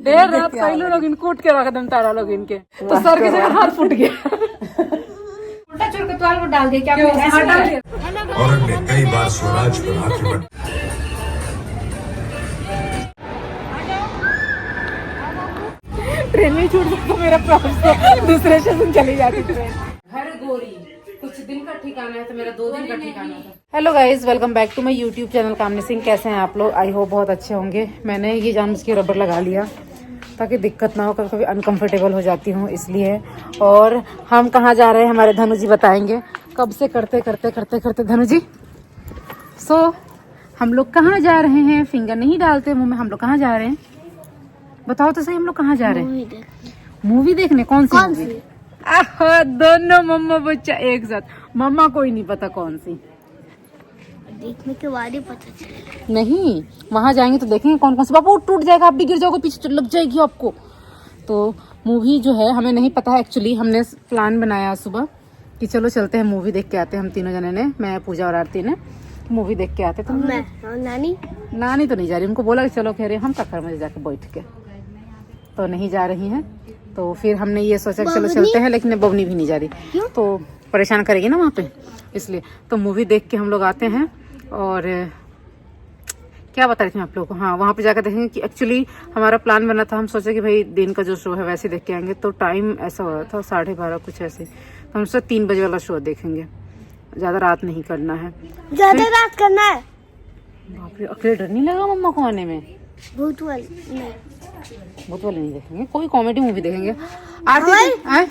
देर रात पहले लोग इन कूट के रख दम तारा लोग इनके तो सर के जगह हाथ फूट गया। उल्टा चोर के ताल को डाल दिया क्या डाल दिया। औरत ने कई बार स्वराज पर हाथ रखा। ट्रेन में छूट जाता मेरा प्रॉब्लम तो दूसरे स्टेशन चली जाती ट्रेन। घर गोरी कुछ दिन का ठिकाना है तो मेरा 2 दिन का ठिकाना है। Hello guys, welcome back to my YouTube channel Kamni Singh. कैसे हैं आप लोग? आई होप बहुत अच्छे होंगे। मैंने ये जानबूझ के रबर लगा लिया ताकि दिक्कत ना हो, कभी कभी अनकंफर्टेबल हो जाती हूँ इसलिए। और हम कहाँ जा रहे हैं हमारे धनु जी बताएंगे। कब से करते करते करते करते धनु जी हम लोग कहाँ जा रहे हैं? फिंगर नहीं डालते मुँह में। हम लोग कहाँ जा रहे हैं बताओ तो सही। हम लोग कहाँ जा रहे हैं? मूवी देखने। कौन सी मूवी? दोनों मम्मा बच्चा एक साथ। मम्मा को ही नहीं पता कौन सी। देखने के बाद ही पता चलेगा। नहीं, वहां जाएंगे तो देखेंगे कौन कौन सी। बाबू टूट जाएगा, आप भी गिर जाओगे, पीछे लग जाएगी आपको। तो मूवी जो है हमें नहीं पता है एक्चुअली। हमने प्लान बनाया सुबह कि चलो चलते हैं मूवी देख के आते हैं। हम तीनों जने ने, मैं, पूजा और आरती ने मूवी देख के आते। तो मैं और नानी तो नहीं जा रही। उनको बोला कि चलो, कह रहे हम टक्कर में जाके बैठ के तो नहीं जा रही हैं। तो फिर हमने ये सोचा कि चलो चलते हैं, लेकिन बबनी भी नहीं जा रही तो परेशान करेगी ना वहाँ पे, इसलिए। तो मूवी देख के हम लोग आते हैं। और क्या बता रही थी मैं आप लोगों को? हाँ, वहाँ पे जाकर देखेंगे कि एक्चुअली हमारा प्लान बना था। हम सोचे कि भाई दिन का जो शो है वैसे देख के आएंगे। तो टाइम ऐसा हो रहा था 12:30 कुछ ऐसे। तो हम सोचे 3 बजे वाला शो देखेंगे, ज़्यादा रात नहीं करना है। ज्यादा रात करना है। बाप रे, अकेले डर नहीं लगा मम्मा को आने में? भूत वाली नहीं देखेंगे, कोई कॉमेडी मूवी देखेंगे।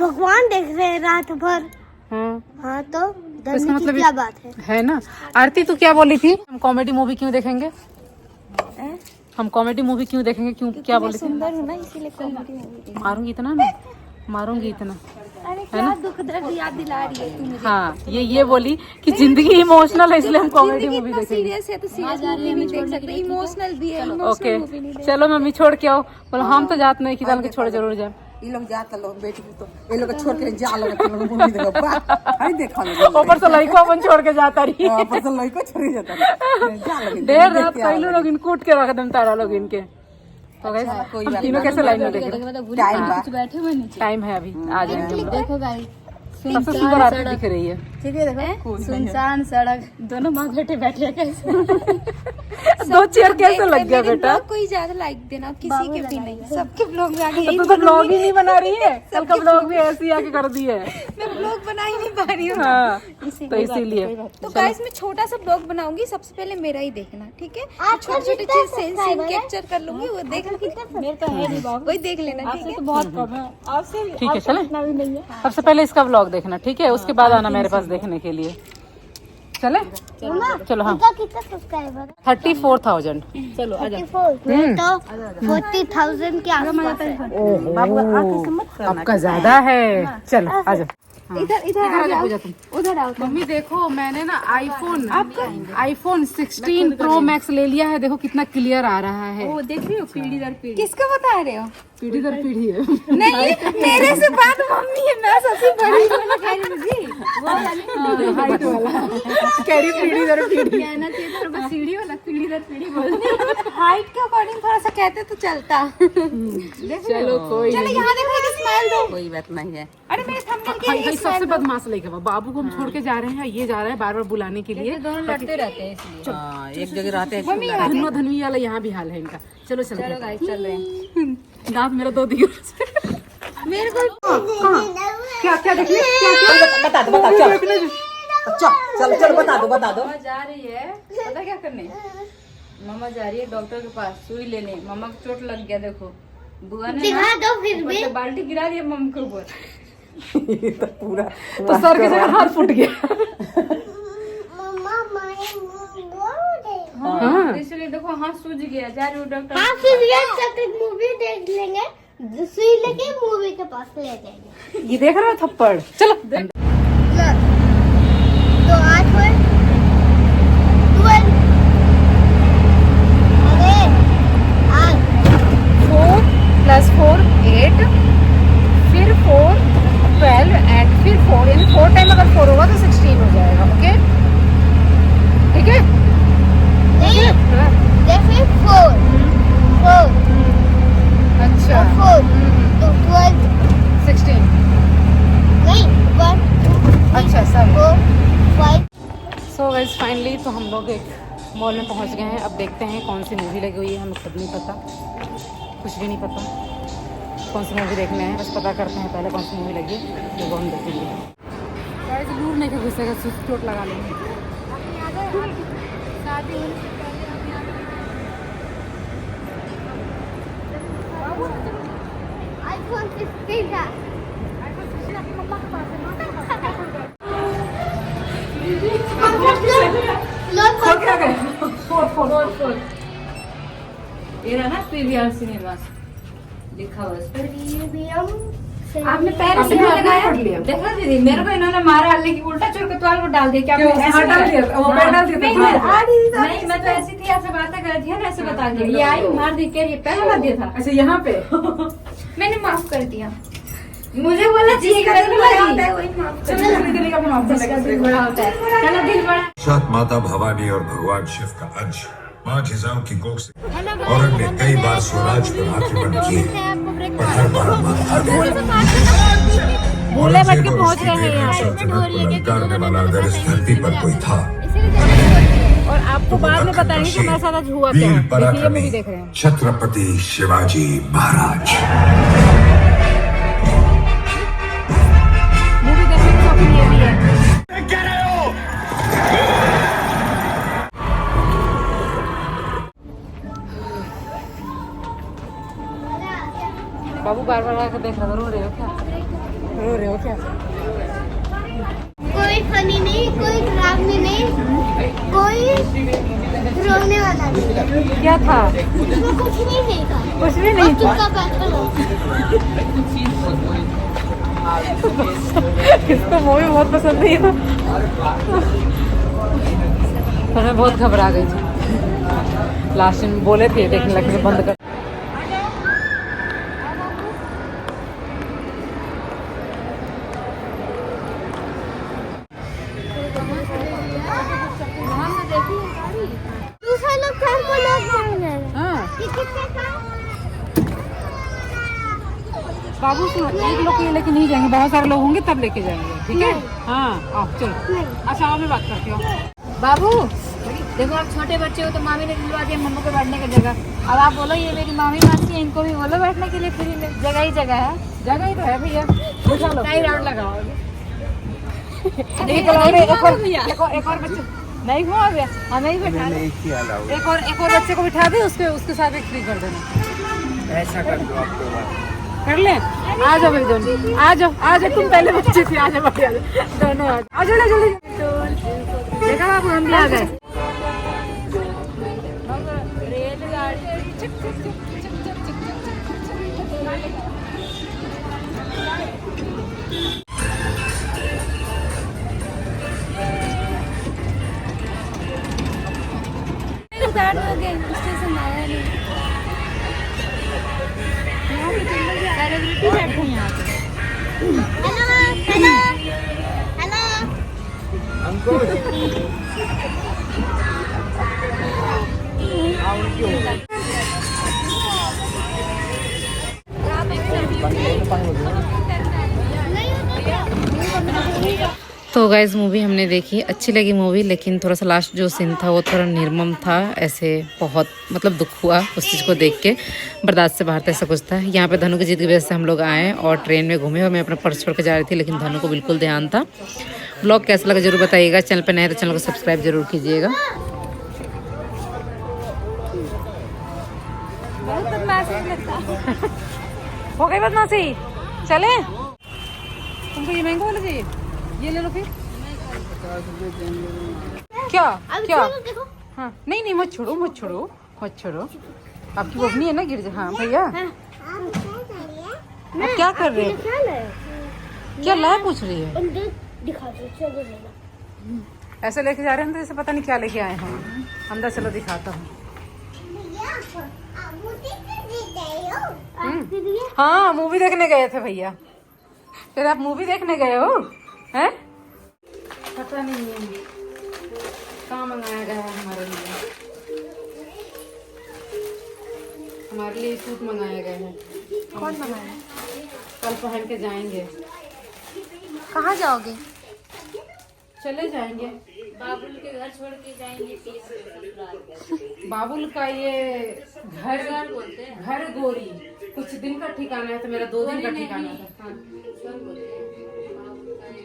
भगवान देख रहे हैं रात भर। हाँ तो इसका मतलब क्या बात है ना। आरती तू क्या बोली थी? हम कॉमेडी मूवी क्यों देखेंगे? हम कॉमेडी मूवी क्यों देखेंगे? क्यों? क्या बोली थी? सुंदर हूँ ना, इसीलिए कॉमेडी मूवी। मारूंगी इतना ना, मारूंगी इतना। अरे क्या दुख दर्द याद दिला रही है तू मुझे। हाँ, ये बोली कि जिंदगी इमोशनल है इसलिए हम कॉमेडी मूवी देखेंगे। सीरियस है तो सीरियस मूवी नहीं देख सकते, इमोशनल भी है। ओके चलो मम्मी छोड़ के आओ। बोलो हम तो जाते नहीं कि के छोड़ जरूर जाए। ये लोग जाता लोग बेटी तो ये लोग छोड़ के जा लोग मूवी देखो। अरे देखा लोग ऊपर से लड़को अपन छोड़ के जाता रही। ऊपर से लड़को छोड़ जाता जा लोग। देर रात पहले लोग इन कूट के रख दम तारा लोग इनके। तो गाइस तीनों कैसे लाइन में देख रहे? टाइम है अभी, आ जाएंगे। देखो गाइस, सबसे सुंदर आरती दिख रही है। ठीक है देखो, सुनसान सड़क, दोनों माँ बेटे बैठे कैसे। 2 चेयर कैसे लग गया बेटा? कोई ज्यादा लाइक देना, किसी के भी नहीं, सबके ब्लॉग में आगे। तू तो ब्लॉग ही नहीं बना रही है, कल का ब्लॉग भी ऐसे ही आके कर दी है। मैं ब्लॉग बना ही नहीं पा रही हूँ। हाँ, तो इसीलिए तो गाइस मैं छोटा सा ब्लॉग बनाऊंगी, सबसे पहले मेरा ही देखना, ठीक है? छोटी छोटी चीज सीन कैप्चर कर लूंगी, वो देख वही देख लेना, ठीक है? बहुत कम है आपसे। ठीक है, चले। इतना भी नहीं है। सबसे पहले इसका ब्लॉग देखना, ठीक है? उसके बाद आना मेरे पास देखने के लिए। चले चलो। हाँ, कितना सब्सक्राइबर? 34,000। चलो आजा। तो 40,000 के आसपास। आपका ज्यादा है। चलो आजा। इधर उधर आओ। मम्मी देखो, मैंने ना आईफोन 16 प्रो मैक्स ले लिया है। देखो कितना क्लियर आ रहा है। वो देख रही हो पीढ़ी दर पीढ़ी। किसका बता रहे हो? पीढ़ी दर पीढ़ी है। नहीं, मेरे से बात मम्मी है, मैं सबसे बड़ी हूँ। हाइट वाला कह रही पीढ़ी दर पीढ़ी। कहना चाहिए था सीढ़ी वाला, पीढ़ी दर पीढ़ी बोलते। हाइट के अकॉर्डिंग थोड़ा सा कहते तो चलता। चलो कोई चलो यहाँ देखो, एक स्माइल दो। कोई बात नहीं है। अरे मेरे थंबनेल के सबसे बदमाश लेके बाबू को हम छोड़ के जा रहे हैं। ये जा रहा है बार बार बुलाने के लिए। दोनों लड़ते रहते हैं इसलिए। एक जगह रहते हैं। धनवा धनवी वाला यहाँ भी हाल है इनका। चलो चलो गाइस चल रहे हैं। दांत मेरा 2 दिया मेरे को क्या देखिए? बता दो चल बता दो मम्मा जा रही है, पता क्या करने? मम्मा जा रही है डॉक्टर के पास सुई लेने। मम्मा को चोट लग गया, देखो बुआ ने दिखा दो फिर भी। ऊपर से बाल्टी गिरा दिया मम्मी के ऊपर। तो पूरा तो सर के जगह हाथ फूट गया। हाँ, इसलिए देखो हाथ सूज गया। जा रही हूँ डॉक्टर। हाँ फिर ये मूवी देख लेंगे, सुई लेके मूवी के पास ले जाएंगे। ये देख रहा है थप्पड़। चलो तो 8 हुए 12। अरे 4 + 4 8, फिर 4 12 एंड फिर 4, यानी 4 टाइम अगर 4 होगा तो 16 हो जाएगा। ओके ठीक है। नहीं, फिर 4 4। अच्छा फाइनली तो हम लोग एक मॉल में पहुंच गए हैं। अब देखते हैं कौन सी मूवी लगी हुई है, हमें खुद नहीं पता, कुछ भी नहीं पता कौन सी मूवी देखना है। बस पता करते हैं पहले कौन सी मूवी लगी है, जो वो हम देखेंगे। गाइस दूर नहीं के घुसेगा, चोट लगा लेंगे। ये रहा ना पीवीआर सिनेमा लिखा हुआ इस पर। आपने पैर से लगाया? देखा दीदी, मेरे को इन्होंने मारा लेकिन उल्टा चोर के तुआल को डाल दिया। क्या डाल दिया वो पैर डाल दिया नहीं, मैं तो ऐसी थी, ऐसे बातें कर रही थी ना, ऐसे बता दिया। ये आई मार दी, क्या ये पैर लगा दिया था? अच्छा यहाँ पे मैंने माफ कर दिया। मुझे बोला चाहिए साक्षात माता भवानी और भगवान शिव का अंश 5000 की कोख से औरत ने कई बार स्वराज पर आक्रमण किए, पर हर बार माथा भूले भटके के पहुंच रहे हैं यहाँ करने वाला अगर इस धरती पर कोई था, और आपको बाद में बताएंगे कि हमारे साथ आज हुआ क्या है। वीर देखिए ये पराक्रमी मूवी देख रहे हैं। छत्रपति शिवाजी महाराज। मूवी देखने की शौकीन ये भी है। बाबू बार बार आकर देख रहा था, रो रहे हो क्या? रो रहे हो क्या? कोई फनी नहीं, कोई डरावनी नहीं, कोई रोने वाला नहीं। क्या था? इसमें कुछ नहीं था। कुछ भी नहीं था। चुपचाप बैठा रहो। इसको मूवी बहुत पसंद नहीं था, तो मैं बहुत घबरा गई थी। लास्ट में बोले थे देखने लगने बंद कर। दूसरा लोग काम को लोग मांग रहे हैं। हाँ ये कितने का? बाबू सुनो, एक लोग के लेके नहीं जाएंगे, बहुत सारे लोग होंगे तब लेके जाएंगे, ठीक है? हाँ आप चलो। अच्छा और मैं बात करती हूँ। बाबू देखो, आप छोटे बच्चे हो तो मामी ने दिलवा दिया मम्मा को बैठने की जगह। अब आप बोलो ये मेरी मामी मासी है, इनको भी बोलो बैठने के लिए फ्री में। जगह ही जगह है, जगह ही तो है भैया, बुझा लो। कई राउंड लगाओ। एक और बच्चे नहीं हुआ भैया, हमें ही बैठा दे। एक और बच्चे को बिठा दे, उसके साथ एक फ्री कर देना। ऐसा कर दो आपको कर ले। आ जाओ भाई दोनों, आ जाओ, तुम पहले बच्चे थे, आ जाओ दोनों, आ जाओ जल्दी। देखा बाबू हम भी आ गए। स्टेशन आया नहीं। सेलिब्रिटी बैठे हैं यहाँ पे। हेलो हेलो तो गाइज मूवी हमने देखी, अच्छी लगी मूवी, लेकिन थोड़ा सा लास्ट जो सीन था वो थोड़ा निर्मम था। ऐसे बहुत मतलब दुख हुआ उस चीज़ को देख के, बर्दाश्त से बाहर था, ऐसा कुछ था। यहाँ पे धनु की जिद की वजह से हम लोग आए और ट्रेन में घूमे और मैं अपना पर्स छोड़ के जा रही थी, लेकिन धनु को बिल्कुल ध्यान था। व्लॉग कैसा लगा जरूर बताइएगा। चैनल पर नए तो चैनल को सब्सक्राइब जरूर कीजिएगा। हो गई बदमाशी, चले। तुमको ये महंगा वाला चाहिए, ये ले लो फिर। क्या क्या? हाँ नहीं मत छोड़ो। आपकी बहनी है ना, गिर जा। हाँ भैया आप क्या कर रहे हैं? क्या लाया पूछ रही है? दिखा दो, चलो लेना। ऐसे लेके जा रहे हैं तो जैसे पता नहीं क्या लेके आए हम। अंदर चलो दिखाता हूँ। हाँ मूवी देखने गए थे भैया। फिर आप मूवी देखने गए हो हैं? पता नहीं है कहाँ मंगाया गया है हमारे लिए। हमारे लिए सूट मंगाया गया है। कौन मंगाया? कल पहन के जाएंगे। कहाँ जाओगे? चले जाएंगे। बाबुल के घर छोड़ के जाएंगे ससुराल। बाबुल का ये घर बोलते हैं। घर गोरी कुछ दिन का ठिकाना है, तो मेरा 2 दिन का ठिकाना था। ईश्वर बोलते हैं। बाबुल का ये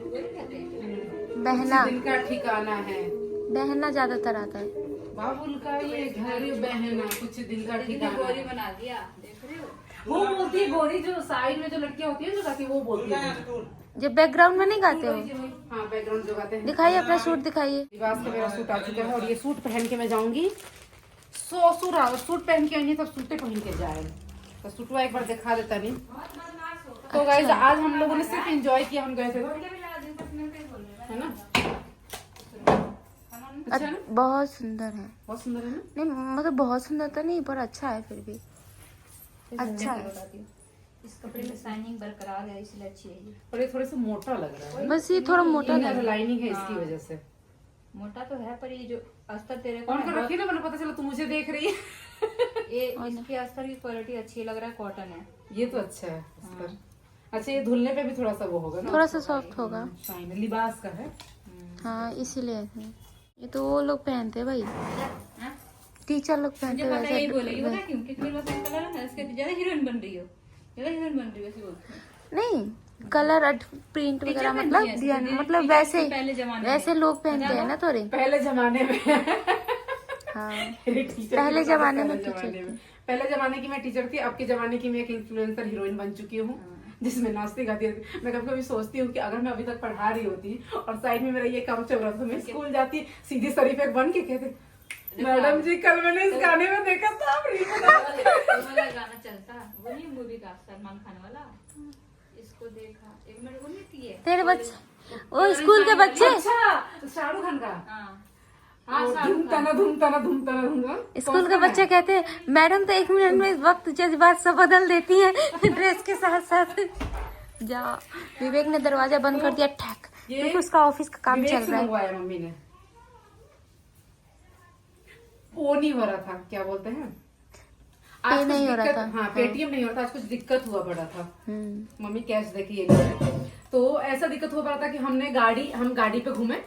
गोरी कहते हैं। बहना, दिन का ठिकाना है बहना ज्यादातर आता है। बाबुल का ये घर बहना कुछ दिन का ठिकाना गोरी है। बना दिया, देख रहे हो? वो बोलती है गोरी, जो साइड में जो लड़कियां होती है जो गाती है, वो बोलती है। जो बैकग्राउंड में नहीं गाते हो, हाँ, बैकग्राउंड जो गाते हैं। दिखाइए अपना सूट दिखाइए। लिबास का मेरा सूट आ चुका है और ये सूट पहन के मैं जाऊंगी ससुराल। सूट पहन के आएंगे तब सूटे पहन के जाए, तो सूटवा एक बार दिखा देता नहीं। तो गाइस आज हम लोगों ने सिर्फ एंजॉय किया, हम गए थे है ना। अच्छा है ना? बहुत सुंदर है। बहुत सुंदर है ना। नहीं मतलब बहुत सुंदर तो नहीं, पर अच्छा है फिर भी। अच्छा है। इस कपड़े में शाइनिंग बरकरार है, इसलिए अच्छी है ये। और ये थोड़ा सा मोटा लग रहा है, बस ये थोड़ा मोटा लग रहा है। लाइनिंग है इसकी वजह से। मोटा तो है, पर ये जो अस्तर तेरे को कौन कर रखी है ना, मैंने पता चला तू मुझे देख रही है। ये इसके अस्तर की क्वालिटी अच्छी लग रहा है, कॉटन है। ये तो अच्छा है अस्तर। अच्छा, ये धुलने पे भी थोड़ा सा वो होगा ना, थोड़ा सा सॉफ्ट होगा। शाइन लिबास का है। हाँ इसीलिए ये तो वो लोग पहनते हैं भाई, टीचर लोग पहनते मुझे हैं पता है, यही वैसे। बोलेगी पता है क्यों? क्योंकि मेरे पास कलर है ना, इसके ज्यादा हीरोइन बन रही हो, ज्यादा हीरोइन बन रही हो ऐसे बोलते हैं। नहीं कलर प्रिंट वगैरह मतलब डिजाइन मतलब वैसे पहले जमाने वैसे लोग पहनते हैं ना थोड़े। पहले जमाने में हाँ टीचर पहले जमाने में पहले जमाने की मैं टीचर थी, अब के जमाने की मैं एक इन्फ्लुएंसर हीरोइन बन चुकी हूँ, जिसमें नाचती गाती रहती। मैं कभी कभी सोचती हूँ कि अगर मैं अभी तक पढ़ा रही होती और साइड में मेरा ये काम चल रहा था, मैं स्कूल जाती सीधी शरीफ एक बन के कहते, मैडम जी कल मैंने इस गाने में देखा था आप रील में वाला गाना चलता, वो नहीं मूवी का सलमान खान वाला, इसको देखा एक मिनट, वो नहीं थी ये? तेरे बच्चे वो स्कूल के बच्चे अच्छा शाहरुख खान का हाँ धूमताना धूमताना धूमताना धूमताना स्कूल के बच्चे कहते हैं मैडम तो 1 मिनट में वक्त जज्बात सब बदल देती है ड्रेस के साथ साथ। जा विवेक ने दरवाजा बंद कर दिया ठैक, क्योंकि उसका ऑफिस का काम चल रहा है। मंगवाया मम्मी ने, वो नहीं हो रहा था, क्या बोलते हैं पे नहीं हो रहा था। हाँ पेटीएम नहीं हो रहा था, आज कुछ दिक्कत हुआ पड़ा था। मम्मी कैश देके ये ले, तो ऐसा दिक्कत हुआ पड़ा था कि हम गाड़ी पे घूमे।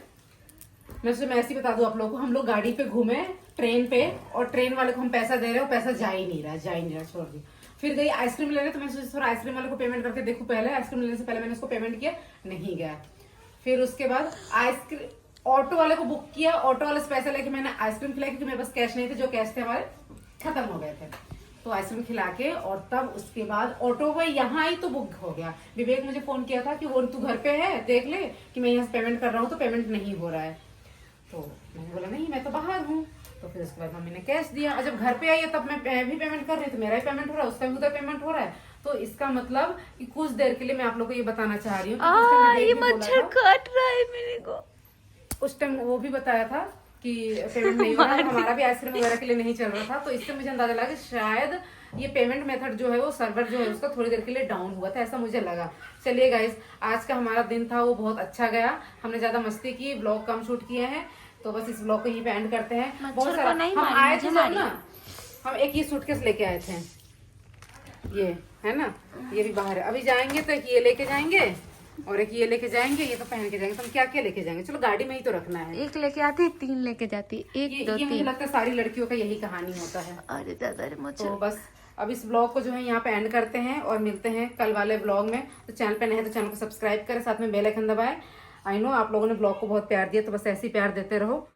मैं ऐसे ही बता दूं आप लोगों को, हम लोग गाड़ी पे घूमे ट्रेन पे, और ट्रेन वाले को हम पैसा दे रहे हो, पैसा जा ही नहीं रहा, छोड़ दी। फिर गई आइसक्रीम लेने, तो मैं सोची थोड़ा आइसक्रीम वाले को पेमेंट करके देखूं, पहले आइसक्रीम लेने से पहले मैंने उसको पेमेंट किया, नहीं गया। फिर उसके बाद आइसक्रीम ऑटो वाले को बुक किया, ऑटो वाले से पैसा लेके मैंने आइसक्रीम खिलाई, क्योंकि मेरे पास कैश नहीं थे, जो कैश थे हमारे खत्म हो गए थे। तो आइसक्रीम खिला के और तब उसके बाद ऑटो पे यहाँ आई तो बुक हो गया। विवेक मुझे फोन किया था कि वो तू घर पे है, देख ले कि मैं यहाँ से पेमेंट कर रहा हूँ, तो पेमेंट नहीं हो रहा है। तो मैंने बोला नहीं मैं तो बाहर हूँ। तो फिर उसके बाद मम्मी ने कैश दिया, और जब घर पे आई है तब मैं भी पेमेंट कर रही, तो मेरा ही पेमेंट हो रहा है, उसका भी उधर पेमेंट हो रहा है। तो इसका मतलब कि कुछ देर के लिए मैं आप लोग को ये बताना चाह रही हूँ, ये मच्छर काट रहा है मेरे को। उस टाइम वो भी बताया था कि पेमेंट नहीं हो रहा, हमारा भी आइसक्रीम वगैरह के लिए नहीं चल रहा था। तो इससे मुझे अंदाजा लगा कि शायद ये पेमेंट मेथड जो है वो सर्वर जो है उसका थोड़ी देर के लिए डाउन हुआ था, ऐसा मुझे लगा। चलिए गाइस, आज का हमारा दिन था वो बहुत अच्छा गया, हमने ज्यादा मस्ती की, ब्लॉग कम शूट किए हैं, तो बस इस ब्लॉग को यहीं पे एंड करते हैं। बहुत सारा हम आए थे ना, हम एक ये सूटकेस लेके आए थे, ये है ना, ये भी बाहर है, अभी जाएंगे तो एक ये लेके जाएंगे और एक ये लेके जाएंगे, ये तो पहन के जाएंगे। तो हम क्या क्या लेके जाएंगे, चलो गाड़ी में ही तो रखना है। एक लेके आती 3 लेके जाती, 1 2 ये मुझे लगता है सारी लड़कियों का यही कहानी होता है। अरे दादा रे मच्छर। तो बस अब इस ब्लॉग को जो है यहाँ पे एंड करते हैं और मिलते हैं कल वाले ब्लॉग में। तो चैनल पे नए हैं तो चैनल को सब्सक्राइब करें, साथ में बेल आइकन दबाएं। आई नो आप लोगों ने ब्लॉग को बहुत प्यार दिया, तो बस ऐसे ही प्यार देते रहो।